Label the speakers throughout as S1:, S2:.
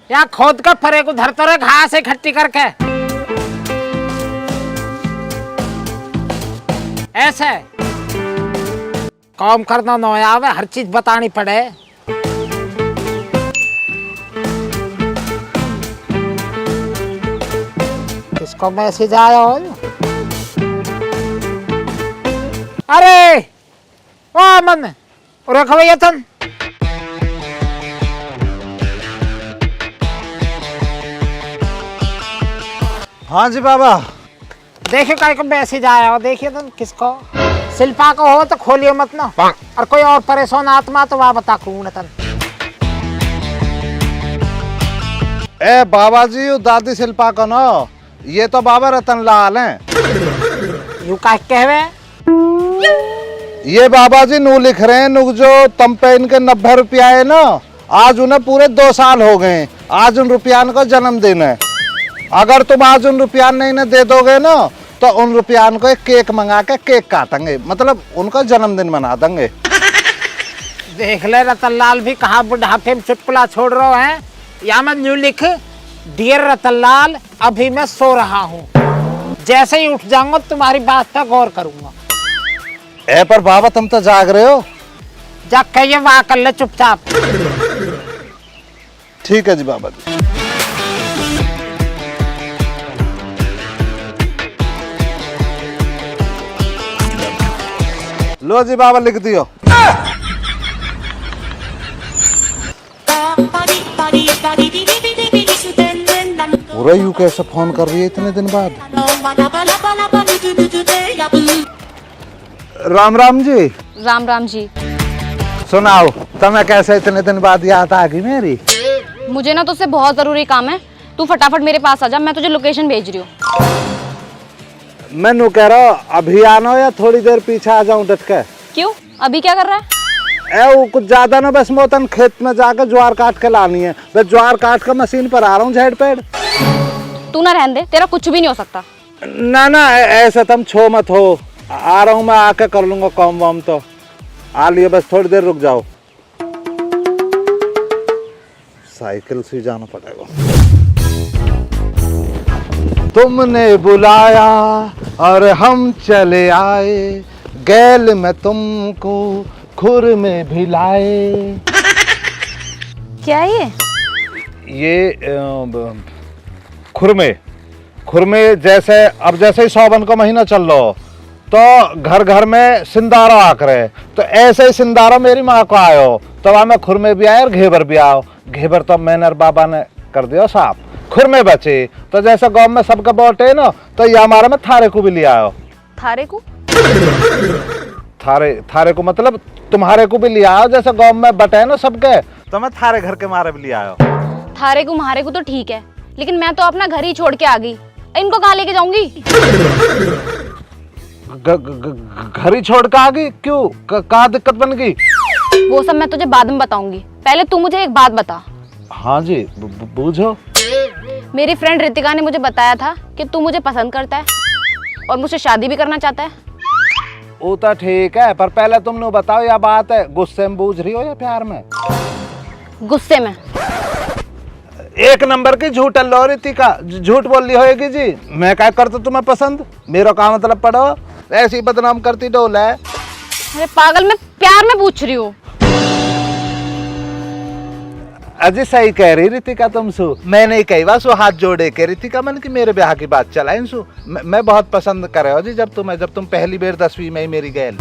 S1: यहाँ खोद कर फरे को धरते रहे घास इकट्ठी करके, ऐसे काम करना न आवे, हर चीज बतानी पड़े। किसको मैसेज आया हो? अरे ओ अमन, और भैया तुम
S2: हाँ जी बाबा।
S1: देखियो काय को मैसेज आया हो, देखिए तुम किसको। शिल्पा को हो तो खोलियो मत ना, और कोई और परेशान आत्मा तो वह बता कौन तन।
S2: ए बाबा जी, यो दादी शिल्पा को न, ये तो बाबा रतन लाल हैं।
S1: यू का कहवे?
S2: ये बाबा जी नू लिख रहे हैं, नु जो तम पे इनके 90 रुपया है ना, आज उन्हें पूरे 2 साल हो गए। आज उन रुपयान को जन्मदिन है। अगर तुम आज उन रुपयान नहीं न दे दोगे ना, तो उन रुपयान को एक केक मंगा के केक काटेंगे, मतलब उनका जन्मदिन मना देंगे।
S1: देख ले रतनलाल भी कहाँ बुढ़ापे में चुटकुला छोड़ रहे हैं। या मैं न्यू लिख, डियर रतनलाल, अभी मैं सो रहा हूँ, जैसे ही उठ जाऊंगा तुम्हारी बात पर गौर करूंगा।
S2: ए पर बाबा तुम तो जाग रहे हो।
S1: जाग के ये वाह कर ले चुपचाप।
S2: ठीक है जी बाबा जी। लो जी बाबा लिख दियो। पूरा यू कैसे फोन कर रही है इतने दिन बाद? राम राम जी।
S3: राम राम जी।
S2: सुनाओ, तुम्हें कैसे इतने दिन बाद याद आ गई मेरी?
S3: मुझे ना तुझसे बहुत जरूरी काम है, तू फटाफट मेरे पास आ जा, मैं तुझे लोकेशन भेज रही हूँ।
S2: मैं नू कह रहा हूँ अभी आना या थोड़ी देर पीछे आ जाऊं डट के?
S3: क्यों, अभी क्या कर रहा है?
S2: वो कुछ ज्यादा ना, बस मोतन खेत में जाकर ज्वार काट के लानी है। बस ज्वार काट कर मशीन पर आ रहा हूँ झेड़ पेड़।
S3: तू ना रहने दे, तेरा कुछ भी नहीं हो सकता।
S2: ना ना ऐसा तुम छो मत हो, आ रहा हूँ मैं, आके कर लूंगा काम वाम। तो आ लियो, बस थोड़ी देर रुक जाओ। साइकिल से जाना पड़ेगा। तुमने बुलाया और हम चले आए, गैल में तुमको खुर में भी लाए।
S3: क्या है
S2: ये खुरमे जैसे, अब जैसे ही सावन का महीना चल रहा हो तो घर घर में सिंदारा आक रहे, तो ऐसे ही सिंदारा मेरी माँ को आयो, तो वहां में खुरमे भी आए और घेबर भी आओ। घेबर तो मैंने और बाबा ने कर दिया साफ, खुरमे बचे। तो जैसे गांव में सबका बांटे ना, तो ये हमारे में थारे को भी लिया आओ।
S3: थारे को?
S2: थारे को मतलब तुम्हारे को भी लिया आओ, जैसे गांव में बटे ना सबके, तो मैं थारे घर के मारे भी लिया आओ।
S3: थारे को मारे को तो ठीक है, लेकिन मैं तो अपना घर ही छोड़ के आ गई, इनको कहाँ लेके जाऊंगी?
S2: घर ही छोड़ के आ गई? क्यों, कहाँ दिक्कत बन गई?
S3: वो सब मैं तुझे बाद में बताऊंगी, पहले तू मुझे एक बात बता।
S2: हाँ जी बूझो।
S3: मेरी फ्रेंड रितिका ने मुझे बताया था कि तू मुझे पसंद करता है और मुझसे शादी भी करना चाहता है।
S2: वो तो ठीक है, पर पहले तुमने बताओ, यह बात है गुस्से में बूझ रही हो या प्यार में?
S3: गुस्से में।
S2: एक नंबर की झूठ लो रितिका, झूठ बोल रही होगी जी। मैं क्या करता तुम्हें पसंद, मेरा का मतलब पढ़ो, ऐसी बदनाम करती डोल है।
S3: अरे पागल, मैं प्यार में पूछ रही हूँ।
S2: अजी सही कह रही रितिका तुम सु, मैंने कही बात सु हाथ जोड़े के रितिका मन की मेरे ब्याह की बात चला सु। मैं बहुत पसंद कर रहे हो जी, जब तुम पहली बार 10वीं में ही मेरी गैल।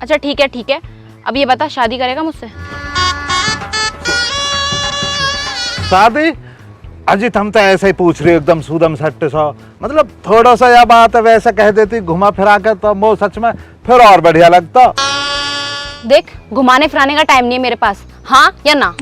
S3: अच्छा ठीक है, अब ये बता, शादी करेगा मुझसे?
S2: शादी? अजी तुम तो ऐसे ही पूछ रही हो एकदम सूदम सट्टे सा, मतलब थोड़ा सा यह बात है वैसे कह देती घुमा फिरा के, तो वो सच में फिर और बढ़िया लगता।
S3: देख, घुमाने फिराने का टाइम नहीं है मेरे पास, हाँ या ना?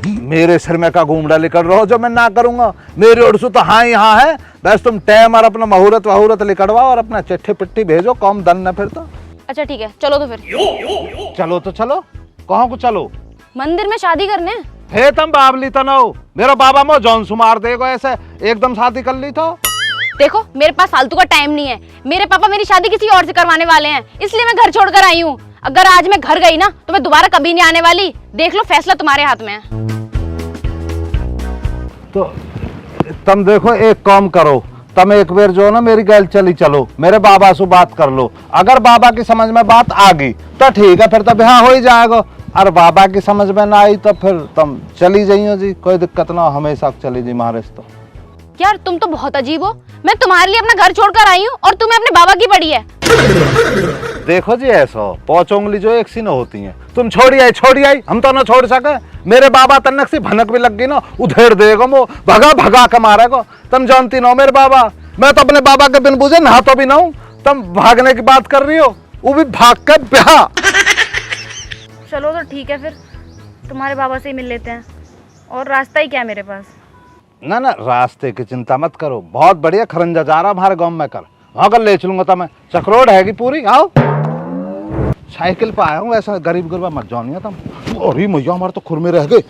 S2: मेरे सिर में का घूमड़ा लिखड़ रहो जो मैं ना करूंगा? मेरी ओर से तो हाँ ही हाँ है, बस तुम टाइम और अपना मुहूर्त वहूरत लिखड़वाओ और अपना चिट्ठी पिट्ठी भेजो, कौन दन न फिर तो।
S3: अच्छा ठीक है, चलो तो फिर।
S2: चलो तो चलो, कहाँ को चलो?
S3: मंदिर में शादी करने।
S2: हे तुम बाबली तो नो मेरा बाबा मो जौन सुमार देगो ऐसे एकदम शादी कर ली तो।
S3: देखो मेरे पास फालतू का टाइम नहीं है। मेरे पापा मेरी शादी किसी और से करवाने वाले हैं, इसलिए मैं घर छोड़कर आई हूँ। अगर आज मैं घर गई ना तो मैं दोबारा कभी नहीं आने वाली। देख लो, फैसला तुम्हारे हाथ में है।
S2: तो तुम देखो, एक काम करो, तुम एक बार जो ना मेरी गैल चली चलो, मेरे बाबा से बात कर लो। अगर बाबा की समझ में बात आ गई तो ठीक है, फिर तो ब्याह हो ही जाएगा। और बाबा की समझ में ना आई तो फिर तुम चली जाइयो जी, कोई दिक्कत ना, हमेशा चली जी महाराज। तो
S3: यार तुम तो बहुत अजीब हो। मैं तुम्हारे लिए अपना घर छोड़कर आई हूँ और तुम्हें अपने बाबा की पड़ी है।
S2: देखो जी, ऐसा पांच उंगली जो एक सी न होती है। तुम छोड़ी आई, हम तो ना छोड़ सके। मेरे बाबा तनक से भनक भी लग गई ना, उधेड़ देगा वो, भगा के मारेगा। तुम जानती ना मेरे बाबा, मैं तो अपने बाबा के बिन बुझे नहातो भी ना हूँ। तुम भागने की बात कर रही हो, वो भी भाग कर ब्याह।
S3: चलो तो ठीक है, फिर तुम्हारे बाबा से ही मिल लेते हैं। और रास्ता ही क्या है मेरे पास?
S2: ना रास्ते की चिंता मत करो, बहुत बढ़िया खरंजा जा रहा हमारे गांव में, कर वहां कर ले चलूंगा। तो मैं चक्रोड हैगी पूरी, आओ। साइकिल पे आया हूँ, ऐसा गरीब गुरबा मत जानिए तुम। अरे मैया, हमारे तो खुर में रह गए।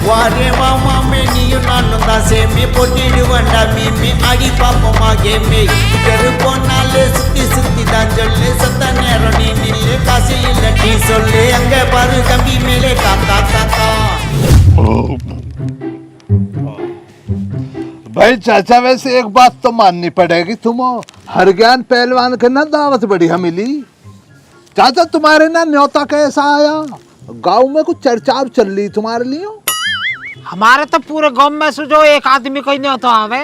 S4: वारे मामा में नियो नानुदा से में पोटीड वंडा में आड़ी पापो मागे में कर कोनाले सुत्ती दांजले सतने रणी नीले कासे लटी सोले अंगे पर कभी मेले काका
S2: भाई चाचा, वैसे एक बात तो माननी पड़ेगी, तुम हर ज्ञान पहलवान के ना दावत बढ़िया मिली। चाचा तुम्हारे ना न्योता कैसा आया? गांव में कुछ चर्चा चल रही तुम्हारे लिए?
S1: हमारे तो पूरे गांव में से जो एक आदमी कोई नहीं होता आवे,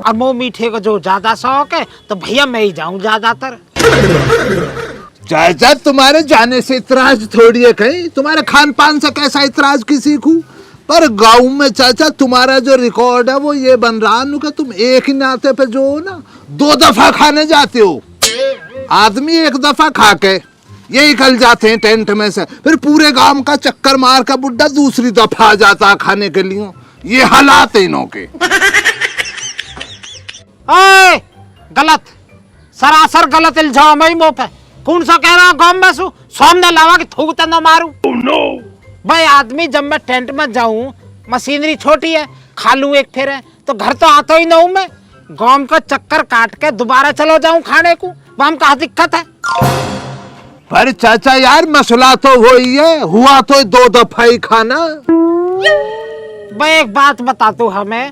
S1: और मुँह मीठे को जो ज्यादा शौक है तो भैया मैं ही जाऊं ज्यादातर।
S2: चाचा तुम्हारे जाने से इतराज थोड़ी है, कहीं तुम्हारे खान पान से कैसा इतराज की सीखूं? पर गांव में चाचा तुम्हारा जो रिकॉर्ड है वो ये बन रहा है कि तुम एक ही नाते पे जो ना 2 दफा खाने जाते हो। आदमी एक दफा खा के ये निकल जाते हैं टेंट में से, फिर पूरे गांव का चक्कर मार का बुड्ढा दूसरी दफा आ जाता है खाने के लिए। ये हालात है इनों के।
S1: ओए, गलत, सरासर गलत इल्जाम है मुंह पे। कौन सा कह रहा गांव में सु सामने लावा कि थूकता ना मारू। भाई आदमी जब मैं टेंट में जाऊं, मशीनरी छोटी है, खा लूं एक फिर है, तो घर तो आता ही ना हूं मैं। गांव का चक्कर काट के दोबारा चलो जाऊं खाने को, वहां कहा दिक्कत है?
S2: पर चाचा यार, मसला तो वही है, हुआ तो 2 दफा ही खाना।
S1: भाई एक बात बता तू हमें,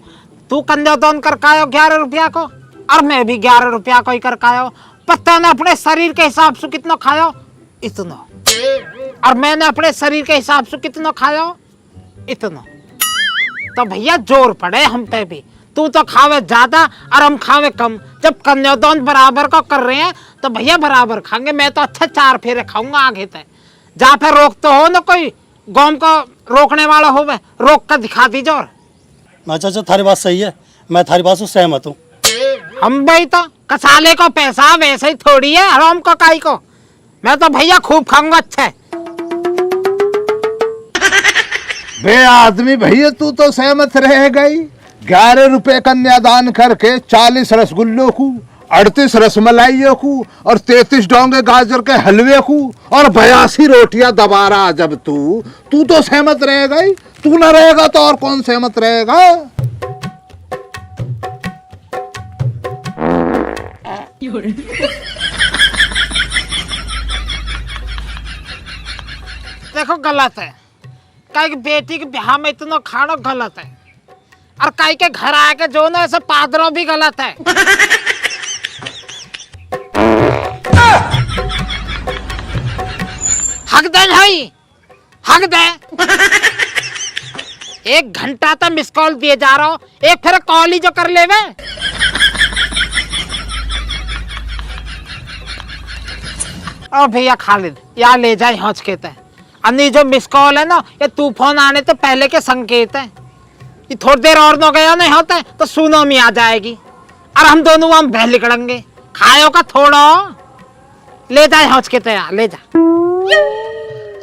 S1: तू कन्यादान कर कायो 11 रुपया को, और मैं भी 11 रुपया को ही कर कायो। पता ना अपने शरीर के हिसाब से कितना खायो, इतना। और मैंने अपने शरीर के हिसाब से कितना खायो, इतना। तो भैया जोर पड़े हम पे भी। तू तो खावे ज्यादा और हम खावे कम। जब कन्यादान बराबर को कर रहे हैं तो भैया बराबर खाएंगे। मैं तो अच्छा 4 फेरे खाऊंगा आगे तक। जहाँ पे रोक तो हो ना, कोई गांव को रोकने वाला हो, रोक कर दिखा दीजिए। और
S5: ना चाचा, थारी बात सही है, मैं थारी बात से सहमत हूँ।
S1: हम भाई तो कसाले को पैसा वैसे ही थोड़ी है, हराम को काई को। मैं तो भैया खूब खाऊंगा। अच्छा है
S2: बे आदमी, भैया तू तो सहमत रह गई। 11 रुपए कन्यादान करके 40 रसगुल्लों को, 38 रसमलाइयों को और 33 डोंगे गाजर के हलवे को और 82 रोटियां दबा रहा। जब तू तो सहमत रह गई, तू ना रहेगा तो और कौन सहमत रहेगा?
S1: देखो गलत है, काई की बेटी के ब्याह में इतना खाना गलत है, और काई के घर आके जो ना ऐसे पादरों भी गलत है। हक दे भाई, हक दे। 1 घंटा तक मिस कॉल दिए जा रहा हो, एक फिर कॉल ही जो कर लेवे। ओ भैया खालिद, या ले जाए हौच के तय। अन्नी जो मिस कॉल है ना, ये तूफान आने तो पहले के संकेत है। ये थोड़ी देर और न गया नहीं होता तो सुनामी आ जाएगी और हम दोनों वहां बह निकलेंगे। खायो का थोड़ा ले जाए हौच के तय, ले जा।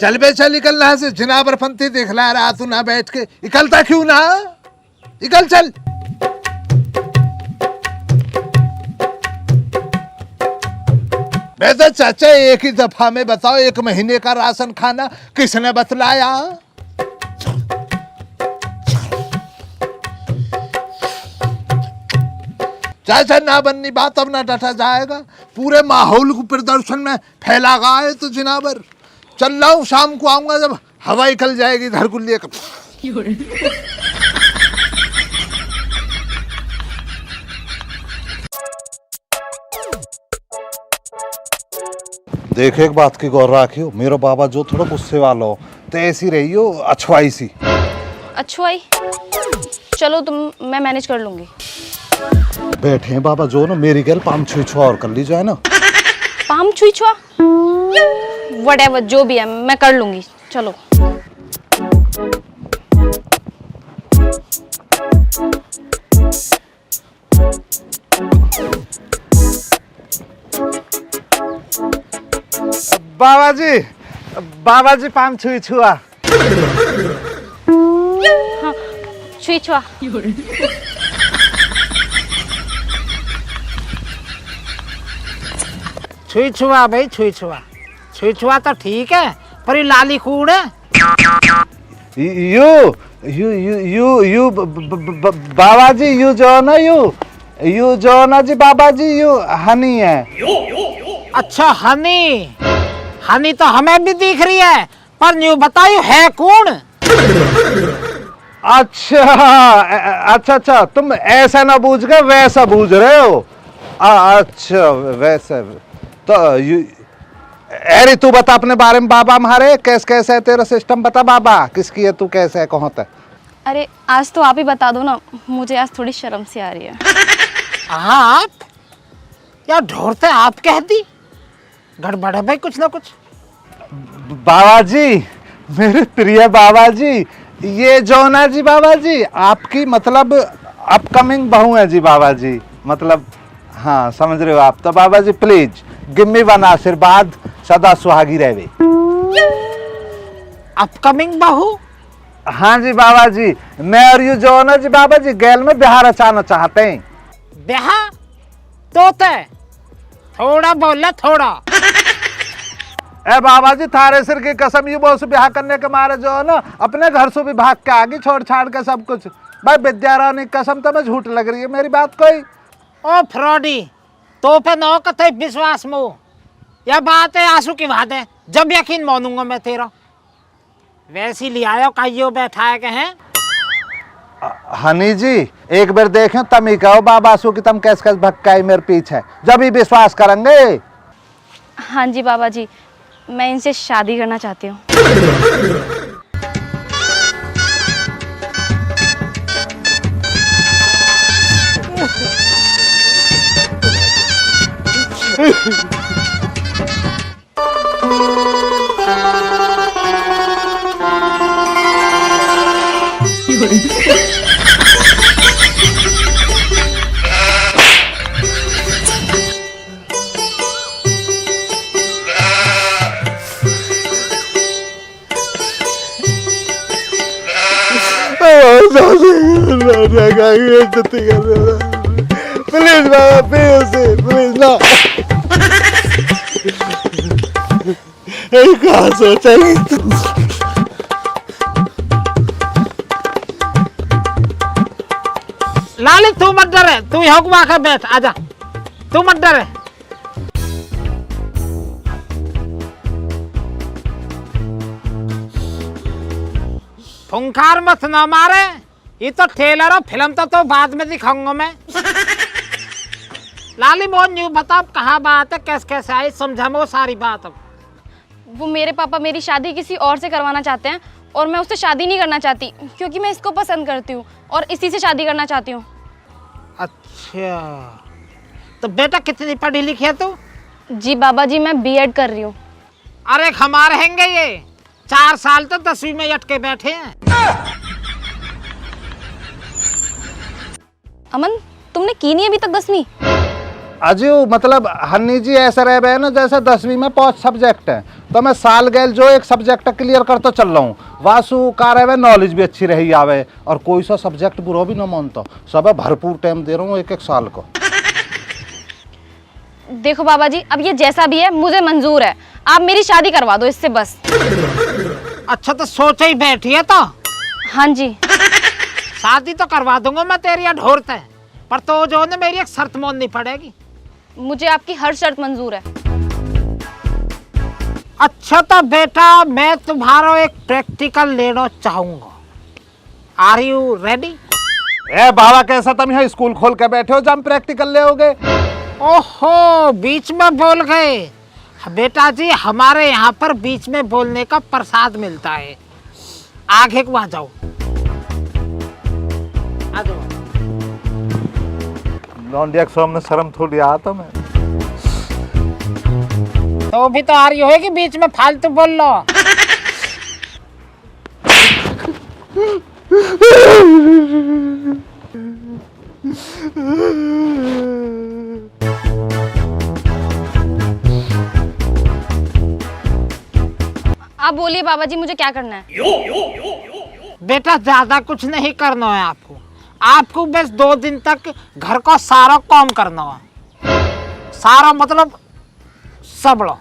S2: चल बे चल निकल यहाँ से, जिनाबर पंथी दिखला रहा तू ना बैठ के, निकलता क्यों ना, निकल चल। बेटा चाचा एक ही दफा में बताओ, 1 महीने का राशन खाना किसने बतलाया? चाचा ना बननी बात, अब ना डटा जाएगा, पूरे माहौल को प्रदर्शन में फैला गया है तो जिनाबर। चल रहा हूँ, शाम को आऊंगा जब हवा निकल जाएगी घर को लेकर। देख एक बात की गौर रखियो, मेरा बाबा जो थोड़ा गुस्से वाला हो तो ऐसी रही हो अछवाई सी।
S3: अच्छुआई? चलो मैं मैनेज कर लूंगी।
S2: बैठे हैं बाबा जो ना, मेरी गैल पाम छुई छुआ और कर ली जाए ना।
S3: पाम छुई छुआ व्हाटएवर जो भी है मैं कर लूंगी, चलो।
S2: बाबा जी पाम छुई छुआ।
S3: हाँ छुई छुआ।
S1: छुई छुआ भाई, छुई छुआ, छुई छुआ तो ठीक है, पर ये लाली कूड़ है।
S2: यू बाबा जी, यू जो ना जी बाबा जी, यू हनी है।
S1: अच्छा हनी, हनी तो हमें भी दिख रही है, पर न्यू बताइयो है कौन?
S2: अच्छा, तुम ऐसा ना बूझ गए, वैसा बूझ रहे हो। अच्छा वैसे तो अरे तू बता अपने बारे में बाबा हमारे, कैसे है तेरा सिस्टम, बता बाबा किसकी है तू, कैसे है, कहाँ तक?
S3: अरे आज तो आप ही बता दो ना, मुझे आज थोड़ी शर्म सी आ रही है।
S1: आप या ढोरते आप कह दी, गड़बड़ है भाई कुछ ना कुछ।
S2: बाबा जी, मेरे प्रिय बाबा जी, ये जो ना जी बाबा जी, आपकी मतलब अपकमिंग बहू है जी बाबा जी, मतलब हाँ समझ रहे हो आप तो। बाबा जी प्लीज गिव मी वन आशीर्वाद, सदा सुहागी रहे।
S1: अपकमिंग बहू?
S2: हाँ जी बाबा जी, मैं और यू जो ना जी बाबा जी गैल में बिहार रचाना चाहते हैं।
S1: ब्याह तोते थोड़ा बोला थोड़ा।
S2: ए बाबा जी थारे सिर की कसम, यू बहुत से ब्याह करने के मारे जो है ना अपने घर से भी भाग के आगे छोड़ छाड़ के सब कुछ। भाई विद्यारानी कसम तो मैं झूठ लग रही है मेरी बात कोई।
S1: ओ फ्रॉडी, तो पे नो कते विश्वास मो, यह बात है आंसू की बात है, जब यकीन मानूंगा मैं तेरा। वैसी ले आयो काइयो बैठाए के हैं।
S2: हनी जी एक बार देखें तम ही कहो बाबा सु की तुम कैसे भक्काई मेरे पीछे, जब ही विश्वास करेंगे।
S3: हाँ जी बाबा जी, मैं इनसे शादी करना चाहती हूँ।
S2: प्लीज बाबा प्लीज ना, कहाँ सोचेंगे।
S1: लाली तू मत डरे, तू यहाँ को आकर बैठ, आजा, तू मत डरे। फुंकार मत ना मारे, ये तो ट्रेलर और फिल्म तो बाद में दिखाऊंगा मैं। लाली मोहन यूँ बता कहाँ बात है, कैसे आई, समझा मैं वो सारी बात। अब
S3: वो मेरे पापा मेरी शादी किसी और से करवाना चाहते हैं और मैं उससे शादी नहीं करना चाहती, क्योंकि मैं इसको पसंद करती हूँ और इसी से शादी करना चाहती हूँ।
S1: अच्छा तो बेटा कितनी पढ़ी लिखी है तू?
S3: जी बाबा जी मैं बीएड कर रही हूँ।
S1: अरे हमारे हैंगे ये 4 साल तो 10वीं में अटके बैठे हैं।
S3: अमन तुमने की नहीं अभी तक 10वीं?
S2: अजू मतलब हन्नी जी ऐसा रह गए ना जैसे 10वीं में 5 सब्जेक्ट है, तो मैं साल गैल जो एक सब्जेक्ट क्लियर कर तो चल रहा हूँ, वासु कार है नॉलेज भी अच्छी रही आवे, और कोई सा सब्जेक्ट बुरा भी ना मानता, सब भरपूर टाइम दे रहा हूँ एक साल को।
S3: देखो बाबा जी, अब ये जैसा भी है मुझे मंजूर है, आप मेरी शादी करवा दो इससे बस।
S1: अच्छा तो सोच ही बैठी है तो
S3: हाँ जी।
S1: शादी तो करवा दूंगा मैं तेरी ढोरते, पर तो जो है मेरी एक शर्त माननी पड़ेगी।
S3: मुझे आपकी हर शर्त मंजूर है।
S1: अच्छा तो बेटा मैं तुम्हारा एक प्रैक्टिकल लेना चाहूंगा, आर यू रेडी?
S2: ए बाबा कैसा तुम यहाँ स्कूल खोल के बैठे हो जब प्रैक्टिकल ले होगे?
S1: ओहो बीच में बोल गए बेटा जी, हमारे यहाँ पर बीच में बोलने का प्रसाद मिलता है, आगे को आ जाओ, आ जाओ।
S2: लौंडिया के सामने शर्म थोड़ी आता मैं।
S1: तो भी तो आ रही होगी बीच में फालतू बोल लो।
S3: आप बोलिए बाबा जी, मुझे क्या करना है?
S1: बेटा ज्यादा कुछ नहीं करना है आपको, आपको बस 2 दिन तक घर का सारा काम करना है, सारा मतलब सब लो।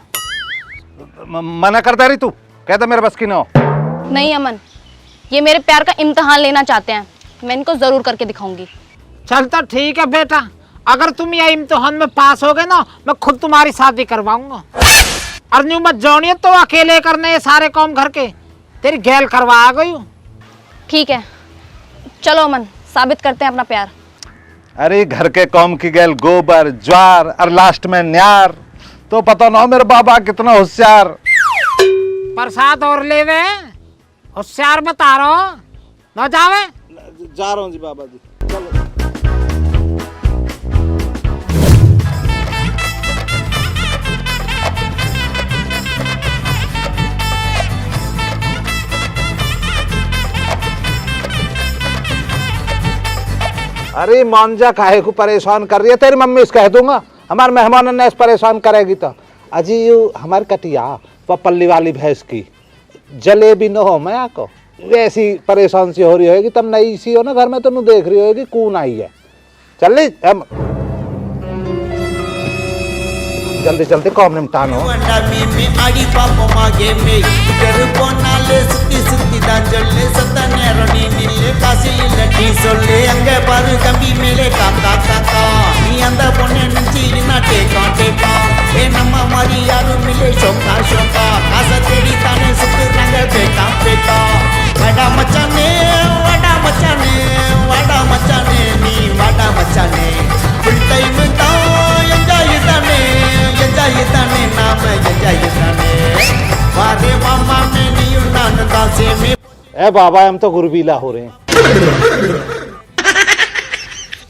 S2: मना करता रही तू, कहता मेरे बस की ना हो।
S3: नहीं अमन, ये मेरे प्यार का इम्तिहान लेना चाहते हैं, मैं इनको जरूर करके दिखाऊंगी।
S1: चल तो ठीक है बेटा, अगर तुम ये इम्तिहान में पास हो गए ना, मैं खुद तुम्हारी शादी करवाऊंगा। और न्यू मत जानिए तो अकेले करने ये सारे काम घर के, तेरी गैल करवा आ गई हूँ।
S3: ठीक है, चलो अमन साबित करते हैं अपना प्यार।
S2: अरे घर के काम की गैल गोबर ज्वार और लास्ट में न्यार, तो पता ना हो मेरे बाबा कितना होशियार।
S1: प्रसाद और लेवे, होशियार बता रहा हो ना, जावे
S5: जा रहा हूँ जी बाबा जी।
S2: अरे मांजा काहे को परेशान कर रही है, तेरी मम्मी से कह दूंगा, हमारे मेहमान ने परेशान करेगी तो। अजी यू हमारी कटिया वो पल्ली वाली भैंस की जलेबी न हो मैं को वैसी परेशान सी हो रही होगी, तब नई सी हो ना घर में तो देख रही होगी कौन आई है। चल हम जल्दी जल्दी काम निपटानो।
S4: अंडा में आड़ी पाप मागे में करुपो नाले सुत्ती सुत्ती दांजले सतने रनी नीले कासी लटी सोले अंगे पर कभी मेले काका काका नी अंदर पोने नंची ना टेका टेका ए नम्मा मारी यारू मिले शोका शोका कासा तेरी ताने सुत रंग बेटा बेटा वाडा मचाने नी वाडा मचाने फुल टाइम ता एंजॉय ताने नाम एंजॉय ताने वारे मामा में नी उन्नान दासे में।
S2: ए बाबा हम तो गुरबीला हो रहे हैं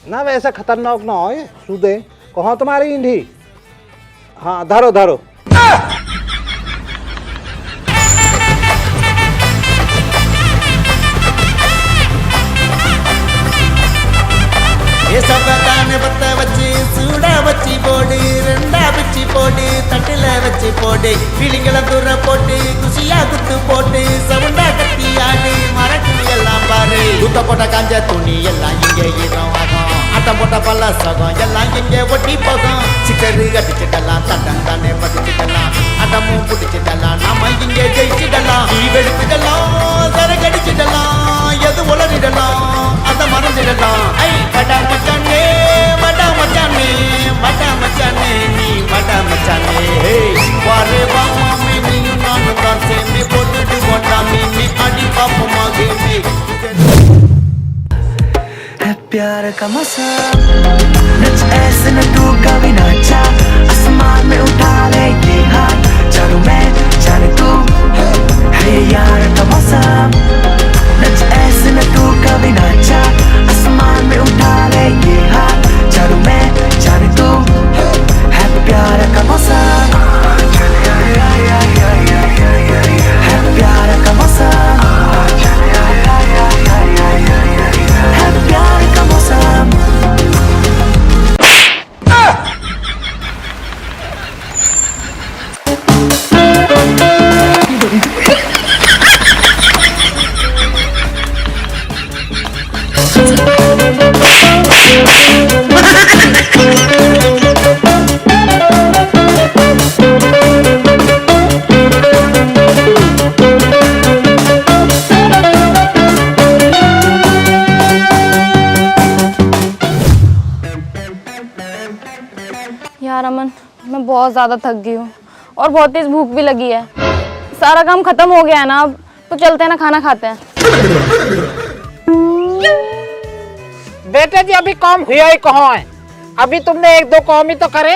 S2: ना, वैसे खतरनाक ना हो ये सुदे। कहाँ तुम्हारी ईंधी? हाँ धरो धरो।
S4: ये सब दाने बत्ता बच्ची सूड़ा बच्ची बोडी रंडा बच्ची बोडी तटले बच्ची बोडी फीलिंगला दूर पोटी खुशिया गुत्तु पोटी सवंडा कत्ती आडी मराठी ಎಲ್ಲ ಬಾರಿ ಊಟ ಪೋಟ ಕಾಂಜ ತುಣಿ ಎಲ್ಲ ಹಿಂಗೆ ಇರೋವಾಗ ಆಟ ಪೋಟ ಪಲ್ಲ ಸಗ ಎಲ್ಲ ಹಿಂಗೆ ಒಟ್ಟಿ ಹೋಗ ಚಿಕ್ಕರಿ ಅಡಿಚಿಡಲ್ಲ ತಟ್ಟಂತಾನೆ ಬದಿಚಿಡಲ್ಲ ಅಡಮು ಪುಡಿಚಿಡಲ್ಲ ನಮ್ಮ ಹಿಂಗೆ ಜಯಿಚಿಡಲ್ಲ ಈ ಬೆಳೆಚಿಡಲ್ಲ ಸರಗಡಿಚಿಡಲ್ಲ ಎದು ಒಳರಿಡಲ್ಲ ಅದ ಮರದಿಡಲ್ಲ ಐ ಬಡ ಮಚಾನೆ ನೀ ಬಡ ಮಚಾನೆ ಹೇ ವಾರೆ ಬಾಮ ಮೇ ನೀನು ನಾನು ದಾಸೆ ಮೇ ಬೋಟು ಬೋಟಾ ಮೇ ಅಡಿ ಪಾಪ ಮಾಗೆ ಮೇ
S6: है प्यार का मौसम नच ऐसे न तू कभी नाचा आसमान में उठा ले ये हाथ चारों मैं जाने तू है यार का मौसम नच ऐसे न तू कभी नाचा आसमान में उठा ले ये हाथ चारों मैं जाने तू है प्यार का मौसम है प्यार का मौसम है प्यार का मौसम।
S3: यार अमन, मैं बहुत ज़्यादा थक गई हूँ और बहुत तेज भूख भी लगी है। सारा काम खत्म हो गया है ना, अब तो चलते हैं ना, खाना खाते हैं।
S1: बेटे जी अभी काम हुआ ही कहाँ है? अभी तुमने एक दो काम ही तो करे।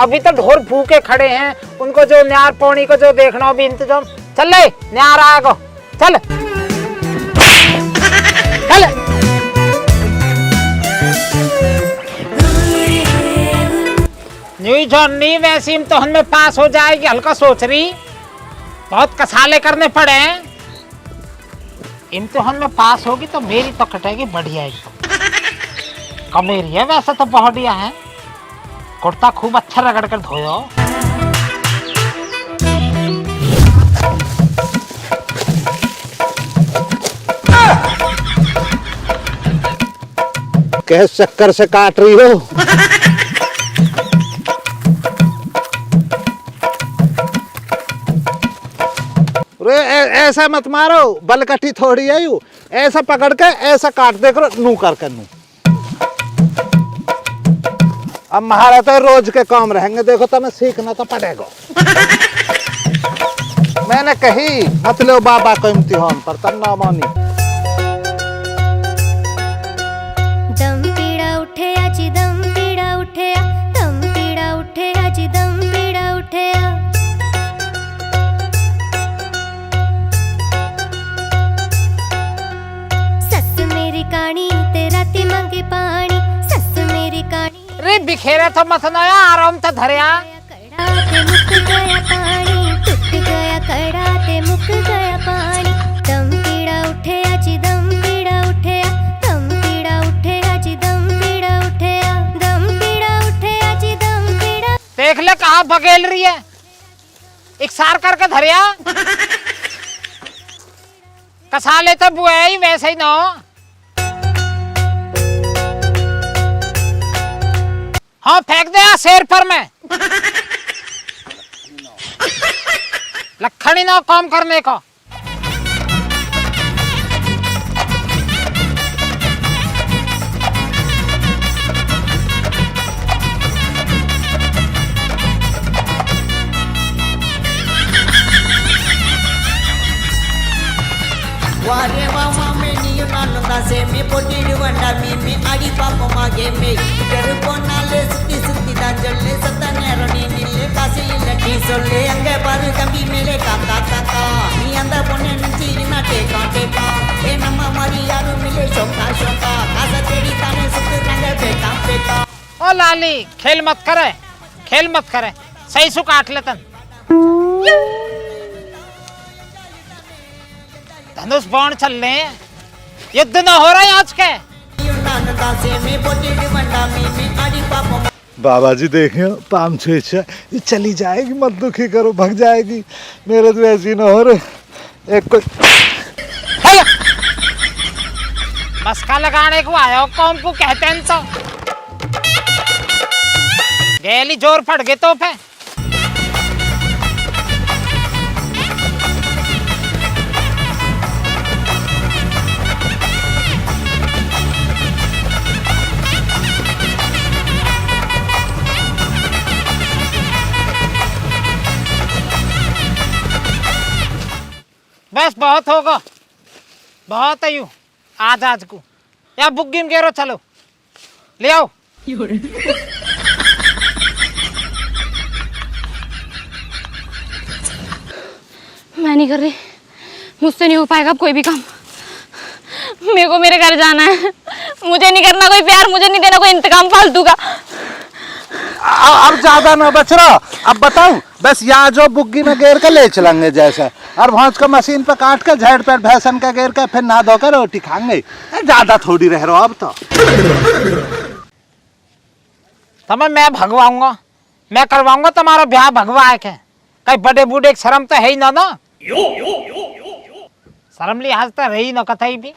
S1: अभी तो ढोर भूखे खड़े हैं, उनको जो न्यार पौनी को जो देखना हो भी इंतजाम। चल ले न्यार आएगा, चल चल। न्यू जॉनी वैसे इम्तिहान में पास हो जाएगी, हल्का सोच रही। बहुत कसाले करने पड़े हैं। इम्तिहान में पास होगी तो मेरी तो कटेगी बढ़िया एकदम। कमेरी है वैसे तो बढ़िया है। कुर्ता खूब अच्छा रगड़ कर धोयो।
S2: किस चक्कर से काट रही हो? ऐसा मत मारो, बलकटी थोड़ी है यू। ऐसा पकड़ के ऐसा काट दे करो, नू करके नू। अब महाराज तो रोज के काम रहेंगे, देखो तुम्हें सीखना तो पड़ेगा। मैंने कही मत लो बाबा को इम्तिहान पर, तब ना मानी।
S7: दम पीड़ा उठे अजी दम पीड़ा उठे, दम पीड़ा उठे अजी दम पीड़ा उठे। सस मेरी कानी तेरा ती मंगे पानी, सस मेरी कानी।
S1: रे बिखेरा तो मत नया, आराम तो धरिया।
S7: कड़ा ते मुक गया पानी, टूट गया कड़ा ते मुक गया पानी। दम पीड़ा उठे अजी दम पीड़ा उठे, दम पीड़ा उठे अजी दम पीड़ा उठे, दम पीड़ा उठे अजी दम पीड़ा।
S1: देख ले कहाँ भगेल रही है, इकसार करके धरिया। कसाले तो बुआ ही वैसे ही ना। हाँ फेंक दे शेर पर मैं। लखनी ना काम करने का।
S4: वारे वामा में नियो नानो दासे में पोटीडु वंडा में आड़ी पापा मागे में तेरुको नाले सुत्ती सुत्ती दांजले सतने रोनी नीले कासी लटी सोले अंगे बारू कभी मेले काका काका नी अंदा पोने नुची ना टेका टेका ए नम्मा मारी यारू मिले शोका शोका कासा तेरी ताने सुत्ती रंगे बेटा बेटा।
S1: ओ लाली खेल मत करे, खेल मत करे, सही सु काट लेतन। धनुष बाण चल रहे हैं, युद्ध न हो रहा है आज के।
S2: बाबा जी देखे पाम छे ये चली जाएगी, मत दुखी करो, भग जाएगी। मेरे तो ऐसी ना हो रहे। एक कोई
S1: मस्का लगाने को आया कौन को कहते हैं तो गैली जोर पड़ गए तो पे। बस बहुत होगा, बहुत है यू आज को। या बुग्गी में गेरो, चलो ले आओ।
S3: मैं नहीं कर रही, मुझसे नहीं हो पाएगा अब कोई भी काम। मेरे को मेरे घर जाना है, मुझे नहीं करना कोई प्यार, मुझे नहीं देना कोई इंतकाम फालतू का।
S2: अब ज्यादा ना बच रहा। अब बताऊं, बस यहाँ जो बुग्गी में गेर के ले चलेंगे जैसे, और भौंस को मशीन पे काट के झेड़ पेट भैंसन का गेर के फिर नहा धोकर रोटी खाएंगे। ज्यादा थोड़ी रह रहा अब तो।
S1: तुम्हें मैं भगवाऊंगा, मैं करवाऊंगा तुम्हारा ब्याह भगवा के। कई बड़े बूढ़े शर्म तो है ही ना। शर्म लिहाज तो रही ना कथई भी।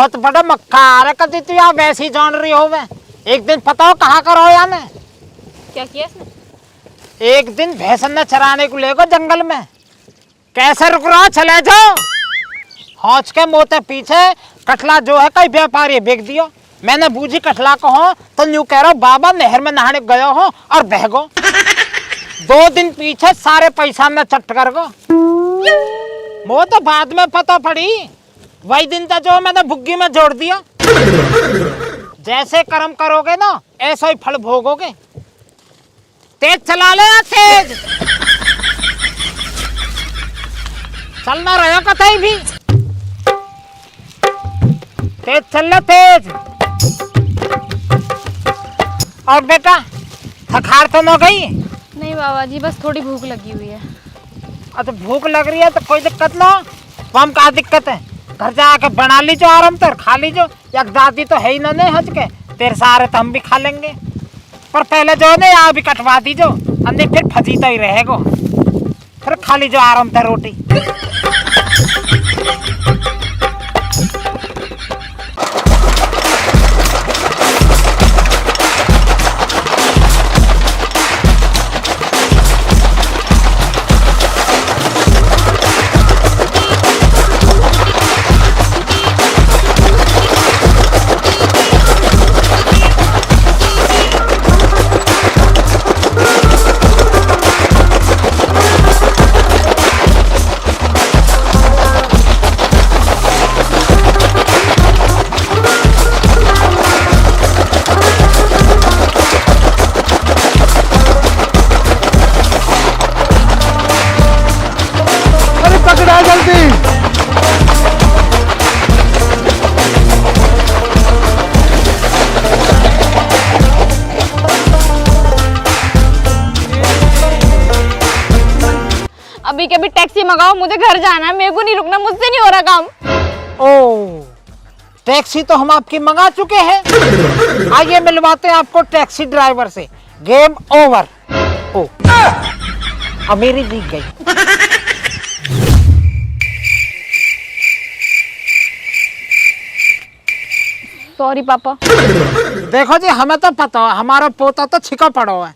S1: बहुत बड़ा मक्का आ रहा कदी तू यहाँ वैसी जान रही हो वे। एक दिन पता हो कहाँ करो या ने
S3: क्या किया इसने?
S1: एक दिन भैंसन ने चराने को ले गो जंगल में। कैसे रुक रहा, चले जाओ। हौच के मोते पीछे कटला जो है कई व्यापारी बेच दियो। मैंने बूझी कटला को हो तो यूं कह रहा बाबा नहर में नहाने गयो हो और बह गो। 2 दिन पीछे सारे पैसा में चट कर गो। वो तो बाद में पता पड़ी, वही दिन था जो मैंने भुग्गी में जोड़ दिया। जैसे कर्म करोगे ना ऐसा ही फल भोगोगे। तेज चला ले, तेज चलना रहो कतई भी, तेज चल ले तेज। और बेटा थकान तो न गई?
S3: नहीं बाबा जी, बस थोड़ी भूख लगी हुई है।
S1: अच्छा भूख लग रही है तो कोई दिक्कत ना हो, हम का दिक्कत है, घर जाके बना लीजो आराम तर खा लीजो। एक दादी तो है ही ना नहीं हज के, तेरे सारे तो हम भी खा लेंगे। पर पहले जो है ना यहाँ भी कटवा दीजो, अंदर फिर फजीता ही रहेगो। फिर खा लीजो आराम तर रोटी।
S3: अभी के अभी टैक्सी मंगाओ, मुझे घर जाना है, मेरे को नहीं रुकना, मुझसे नहीं हो रहा काम।
S1: ओ टैक्सी तो हम आपकी मंगा चुके हैं। आइए मिलवाते हैं आपको टैक्सी ड्राइवर से। Game over. ओ अब मेरी जीत गई।
S3: सॉरी पापा।
S1: देखो जी हमें तो पता है हमारा पोता तो छिका पड़ो है।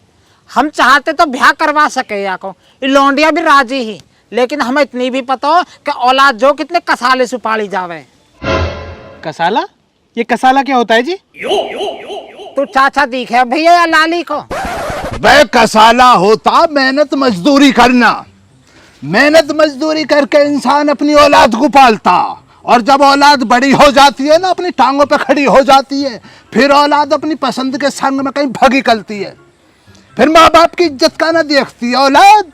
S1: हम चाहते तो ब्याह करवा सके या को, लौंडिया भी राजी ही, लेकिन हमें इतनी भी पता हो कि औलाद जो कितने कसाले से पाली जावे।
S8: कसाला? ये कसाला क्या होता है जी?
S1: तू चाचा दिखे भैया या लाली को?
S2: वह कसाला होता मेहनत मजदूरी करना। मेहनत मजदूरी करके इंसान अपनी औलाद को पालता, और जब औलाद बड़ी हो जाती है ना, अपनी टांगों पे खड़ी हो जाती है, फिर औलाद अपनी पसंद के संग में कहीं भगी निकलती है। फिर माँ बाप की इज्जत का ना देखती है औलाद।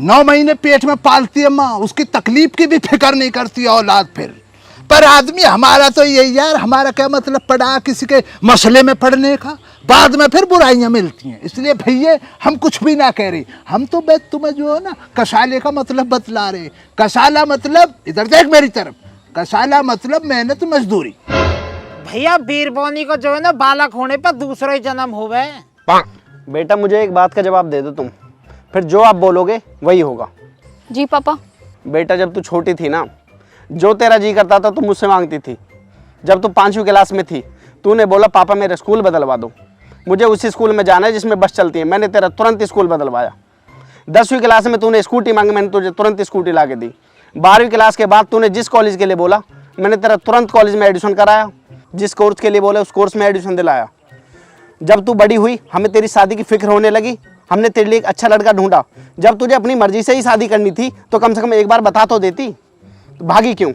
S2: 9 महीने पेट में पालती है माँ, उसकी तकलीफ की भी फिक्र नहीं करती है औलाद। फिर पर आदमी हमारा तो यही यार, हमारा क्या मतलब पड़ा किसी के मसले में पड़ने का, बाद में फिर बुराइयां मिलती हैं। इसलिए भैया हम कुछ भी ना कह रहे, हम तो बस तुम्हें जो है ना कसाले का मतलब बतला रहे। कसाला मतलब, इधर देख मेरी तरफ, कसाला मतलब मेहनत मजदूरी।
S1: भैया बीरबोनी को जो है ना बालक होने पर दूसरा ही जन्म होवे।
S8: बेटा मुझे एक बात का जवाब दे दो तुम, फिर जो आप बोलोगे वही होगा।
S3: जी पापा।
S8: बेटा जब तू छोटी थी ना, जो तेरा जी करता था तू मुझसे मांगती थी। जब तू 5वीं क्लास में थी, तूने बोला पापा मेरे स्कूल बदलवा दो, मुझे उसी स्कूल में जाना है जिसमें बस चलती है। मैंने तेरा तुरंत स्कूल बदलवाया। 10वीं क्लास में तूने स्कूटी मांगी, मैंने तुझे तुरंत स्कूटी ला के दी। 12वीं क्लास के बाद तूने जिस कॉलेज के लिए बोला, मैंने तेरा तुरंत कॉलेज में एडमिशन कराया। जिस कोर्स के लिए बोला उस कोर्स में एडमिशन दिलाया। जब तू बड़ी हुई, हमें तेरी शादी की फिक्र होने लगी, हमने तेरे लिए एक अच्छा लड़का ढूंढा। जब तुझे अपनी मर्जी से ही शादी करनी थी तो कम से कम एक बार बता तो देती, तो भागी क्यों?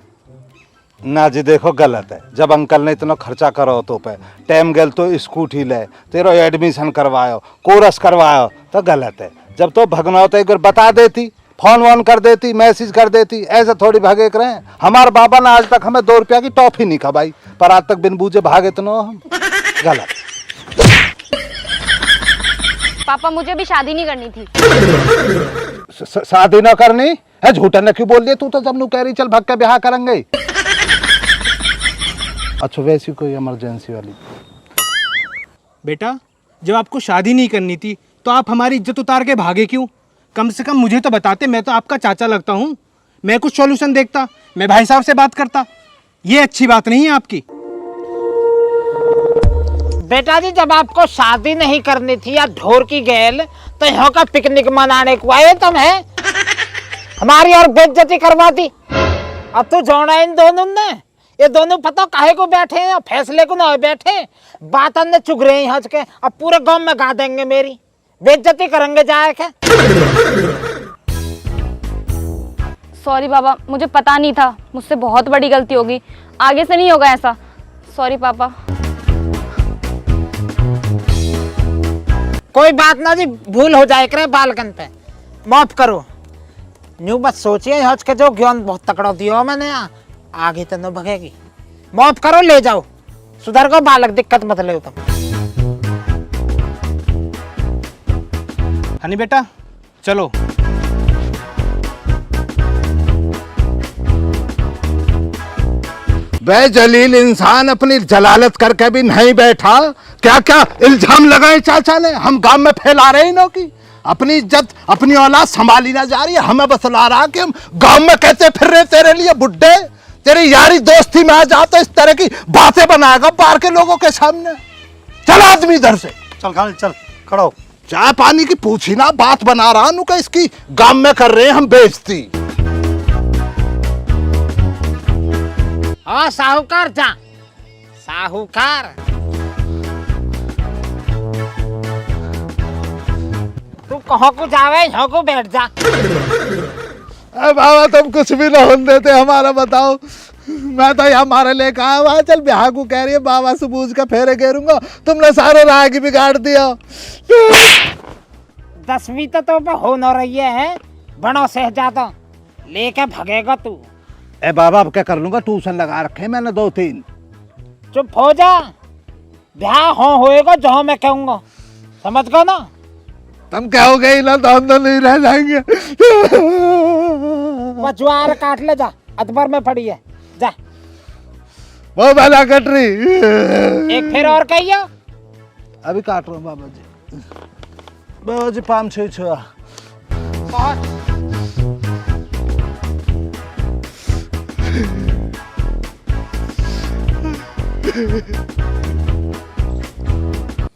S2: ना जी देखो गलत है। जब अंकल ने इतना खर्चा करो तो पे टाइम गल तो स्कूटी ले, तेरा एडमिशन करवायो, कोर्स करवायो, तो गलत है। जब तो भगना होता एक बार बता देती, फोन वोन कर देती, मैसेज कर देती, ऐसे थोड़ी भागे कर रहे हैं। हमारे बाबा ने आज तक हमें 2 रुपया की टॉफी नहीं खवाई, पर आज तक बिन बूझे भागे तो न हम। गलत।
S3: पापा मुझे भी शादी नहीं करनी थी।
S2: शादी ना करनी है? झूठा ने क्यों बोल दिया? तू तो जब नू कह रही चल भाग के ब्याह करेंगे। अच्छा वैसी कोई इमरजेंसी वाली?
S8: बेटा जब आपको शादी नहीं करनी थी तो आप हमारी इज्जत उतार के भागे क्यों? कम से कम मुझे तो बताते, मैं तो आपका चाचा लगता हूँ। मैं कुछ सॉल्यूशन देखता, मैं भाई साहब से बात करता।
S9: ये अच्छी बात नहीं है आपकी।
S1: बेटा जी, जब आपको शादी नहीं करनी थी या ढोर की गैल, तो यहाँ का पिकनिक मनाने को आए तुम है, हमारी और बेइज्जती करवा दी। अब तो जोड़ा इन दोनों ने, ये दोनों पता काहे को बैठे हैं, फैसले को ना बैठे, बात अन्य चुग रहे हैं हंस के। अब पूरे गांव में गा देंगे, मेरी बेइज्जती करेंगे जाए के।
S3: सॉरी पापा, मुझे पता नहीं था, मुझसे बहुत बड़ी गलती होगी, आगे से नहीं होगा ऐसा। सॉरी पापा।
S1: कोई बात ना जी, भूल हो जाए करे बालकन पे, माफ करो। न्यू बस सोचिए हज के जो ज्ञान बहुत तकड़ा दियो मैंने, आगे तो न भगेगी। माफ करो, ले जाओ, सुधर को बालक, दिक्कत मत ले तुम।
S9: हनी बेटा चलो।
S2: वह जलील इंसान अपनी जलालत करके भी नहीं बैठा। क्या क्या इल्जाम लगाए चाचा ने हम गांव में फैला रहे इन्हों की। अपनी इज्जत अपनी औलाद संभाली ना जा रही है, हमें बतला रहा कि हम गांव में कैसे फिर रहे तेरे लिए बुड्ढे। तेरी यारी दोस्ती में आ जा तो इस तरह की बातें बनाएगा बाहर के लोगों के सामने। चल आदमी इधर से
S5: चल खाली चल, खड़ा हो।
S2: चाय पानी की पूछी ना, बात बना रहा हूं कि इसकी गांव में कर रहे हैं हम बेइज्जती।
S1: हाँ साहूकार, जा साहूकार। तू कहाँ को जावे, यहाँ को बैठ जा।
S2: अरे बाबा तुम कुछ भी ना होने देते हमारा, बताओ। मैं तो यहाँ हमारे लेकर आया हुआ, चल ब्याह को कह रही है बाबा से पूछ के फेरे घेरूंगा, तुमने सारे राह की बिगाड़ दिया।
S1: 10वीं तो हो न रही है, बड़ो शहजादा लेके भगेगा तू।
S2: ए बाबा अब क्या कर लूंगा, ट्यूशन लगा रखे मैंने 2-3।
S1: चुप हो जा, ब्याह होएगा जहाँ मैं कहूँगा, समझ गो ना।
S2: तुम कहोगे ही ना तो हम तो नहीं रह जाएंगे।
S1: वो ज्वार काट ले, जा अतबर में पड़ी है, जा।
S2: वो बना कट रही।
S1: एक फिर और कहियो।
S2: अभी काट रहा हूँ बाबा जी। बाबा जी 5-6 छुआ।
S1: बहुत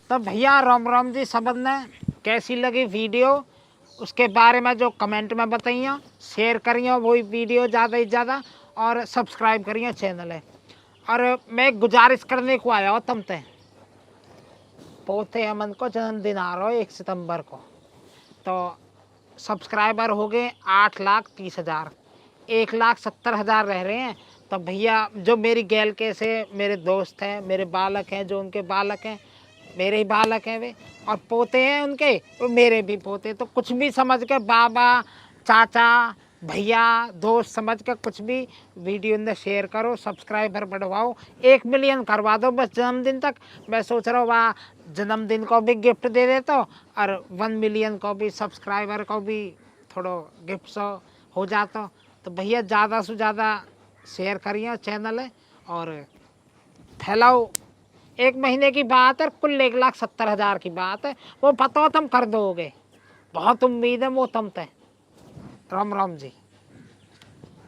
S1: तो भैया राम राम जी, समझने कैसी लगी वीडियो, उसके बारे में जो कमेंट में बताइए, शेयर करिए वही वीडियो ज़्यादा से ज़्यादा, और सब्सक्राइब करिए चैनल है। और मैं गुजारिश करने को आया हो तुमसे, पोते अमन को जन्मदिन आ रहा हो 1 सितंबर को, तो सब्सक्राइबर हो गए 8,30,000, 1,70,000 रह रहे हैं। तो भैया जो मेरी गैल के से मेरे दोस्त हैं, मेरे बालक हैं, जो उनके बालक हैं मेरे ही बालक हैं वे, और पोते हैं उनके, वो मेरे भी पोते। तो कुछ भी समझ के बाबा, चाचा, भैया, दोस्त समझ के कुछ भी वीडियो में शेयर करो, सब्सक्राइबर बढ़वाओ, 1 मिलियन करवा दो बस जन्मदिन तक। मैं सोच रहा हूँ वहाँ जन्मदिन को भी गिफ्ट दे देता हूँ, और 1 मिलियन को भी, सब्सक्राइबर को भी थोड़ा गिफ्ट हो जाता। तो भैया ज़्यादा से ज़्यादा शेयर करिए चैनल है, और फैलाओ। 1 महीने की बात है, कुल 1,70,000 की बात है, वो पता तुम कर दोगे, बहुत उम्मीद है वो तुम ते। राम राम जी।